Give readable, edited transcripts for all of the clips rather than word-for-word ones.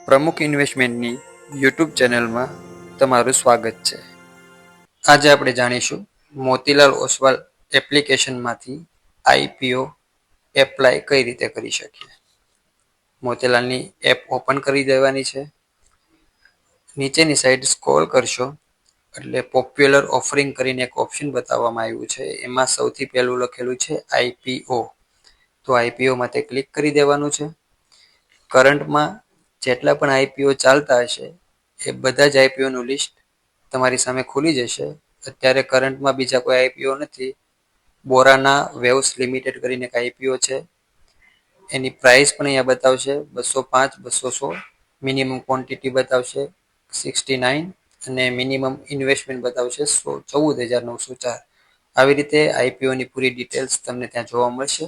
પ્રમુખ ઇન્વેસ્ટમેન્ટની યુટ્યુબ ચેનલમાં તમારું સ્વાગત છે. આજે આપણે જાણીશું મોતીલાલ ઓસ્વાલ એપ્લિકેશનમાંથી IPO એપ્લાય કઈ રીતે કરી શકીએ. મોતીલાલની એપ ઓપન કરી દેવાની છે. નીચેની સાઈડ સ્ક્રોલ કરશો એટલે પોપ્યુલર ઓફરિંગ કરીને એક ઓપ્શન બતાવવામાં આવ્યું છે. એમાં સૌથી પહેલું લખેલું છે IPO. તો IPO માટે ક્લિક કરી દેવાનું છે. કરંટમાં જેટલા પણ IPO ચાલતા હશે એ બધા જ IPO નું લિસ્ટ તમારી સામે ખુલી જશે. અત્યારે કરંટમાં બીજા કોઈ IPO નથી. બોરાના વેવ્સ લિમિટેડ કરીને એક IPO છે. એની પ્રાઇસ પણ અહીંયા બતાવશે 205, 216. મિનિમમ ક્વોન્ટિટી બતાવશે 69 અને મિનિમમ ઇન્વેસ્ટમેન્ટ બતાવશે 14,904. આવી રીતે IPO ની પૂરી ડિટેલ્સ તમને ત્યાં જોવા મળશે.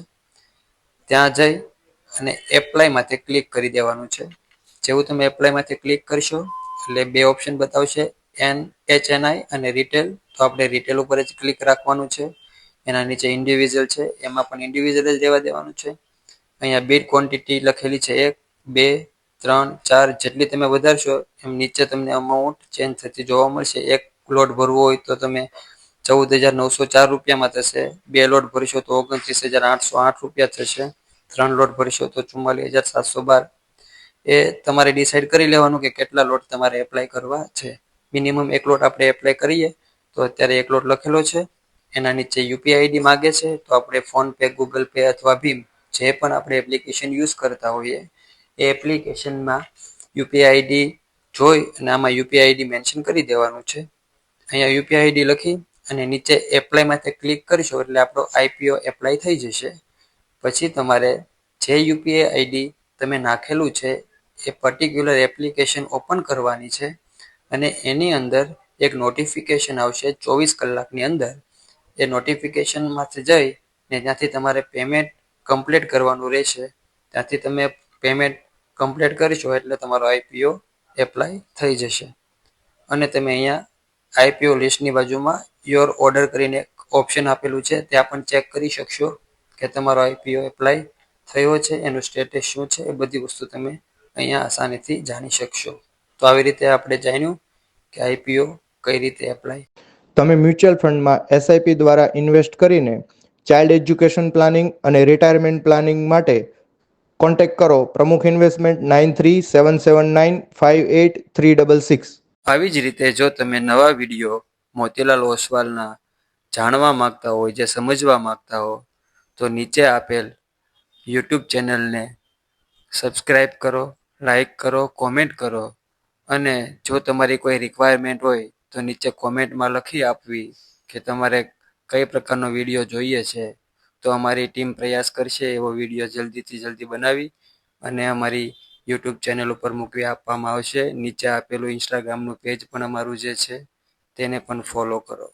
ત્યાં જઈ અને એપ્લાય માટે ક્લિક કરી દેવાનું છે. જેવું તમે એપ્લાય માંથી ક્લિક કરશો એટલે બે ઓપ્શન બતાવશે, HNI અને રિટેલ. તો આપણે રિટેલ ઉપર જ ક્લિક રાખવાનું છે. એના નીચે ઇન્ડિવિજ્યુઅલ છે, એમાં પણ ઇન્ડિવિજ્યુઅલ જ રહેવા દેવાનું છે. અહીંયા બીડ ક્વોન્ટિટી લખેલી છે 1, 2, 3, 4. જેટલી તમે વધારશો એમ નીચે તમને અમાઉન્ટ ચેન્જ થતી જોવા મળશે. એક લોટ ભરવો હોય તો તમે 14,904 રૂપિયામાં થશે. 2 લોટ ભરશો તો 29,808 રૂપિયા થશે. 3 લોટ ભરશો તો 44,712. એ તમારે ડિસાઈડ કરી લેવાનું કે કેટલા લોટ તમારે એપ્લાય કરવા છે. મિનિમમ એક લોટ આપણે એપ્લાય કરીએ તો અત્યારે એક લોટ લખેલો છે. એના નીચે યુપીઆઈ આઈડી માગે છે તો આપણે ફોન પે, ગૂગલ પે અથવા ભીમ જે પણ આપણે એપ્લિકેશન યુઝ કરતા હોઈએ એ એપ્લિકેશનમાં યુપીઆઈ આઈડી જોઈ અને આમાં યુપીઆઈ આઈડી મેન્શન કરી દેવાનું છે. અહીંયા યુપીઆઈ આઈડી લખી અને નીચે એપ્લાય માટે ક્લિક કરશો એટલે આપણો IPO એપ્લાય થઈ જશે. પછી તમારે જે યુપીઆઈ આઈડી તમે નાખેલું છે એ પર્ટિક્યુલર એપ્લિકેશન ઓપન કરવાની છે અને એની અંદર એક નોટિફિકેશન આવશે 24 કલાકની અંદર. એ નોટિફિકેશનમાંથી જઈ ને ત્યાંથી તમારે પેમેન્ટ કમ્પ્લીટ કરવાનું રહેશે. ત્યાંથી તમે પેમેન્ટ કમ્પ્લીટ કરશો એટલે તમારો IPO એપ્લાય થઈ જશે. અને તમે અહીંયા IPO લિસ્ટની બાજુમાં યોર ઓર્ડર કરીને ઓપ્શન આપેલું છે ત્યાં પણ ચેક કરી શકશો કે તમારો IPO એપ્લાય થયો છે, એનું સ્ટેટસ શું છે. એ બધી વસ્તુ તમે અહીંયા આસાનીથી જાણી શકશો. તો આવી રીતે આપણે જાણ્યું કે IPO કઈ રીતે એપ્લાય. તમે મ્યુચ્યુઅલ ફંડમાં SIP દ્વારા ઇન્વેસ્ટ કરીને ચાઇલ્ડ એજ્યુકેશન પ્લાનિંગ અને રિટાયરમેન્ટ પ્લાનિંગ માટે કોન્ટેક્ટ કરો પ્રમુખ ઇન્વેસ્ટમેન્ટ 9377958366. આવી જ રીતે જો તમે નવા વિડીયો મોતીલાલ ઓસ્વાલના જાણવા માંગતા હોય, જે સમજવા માંગતા હો, તો નીચે આપેલ યુટ્યુબ ચેનલને સબસ્ક્રાઈબ કરો, લાઈક કરો, કોમેન્ટ કરો. અને જો તમારી કોઈ રિક્વાયરમેન્ટ હોય તો નીચે કોમેન્ટમાં લખી આપવી કે તમારે કઈ પ્રકારનો વિડીયો જોઈએ છે. તો અમારી ટીમ પ્રયાસ કરશે એવો વિડીયો જલ્દીથી જલ્દી બનાવી અને અમારી યુટ્યુબ ચેનલ ઉપર મૂકવી આપવામાં આવશે. નીચે આપેલું ઇન્સ્ટાગ્રામનું પેજ પણ અમારું જે છે તેને પણ ફોલો કરો.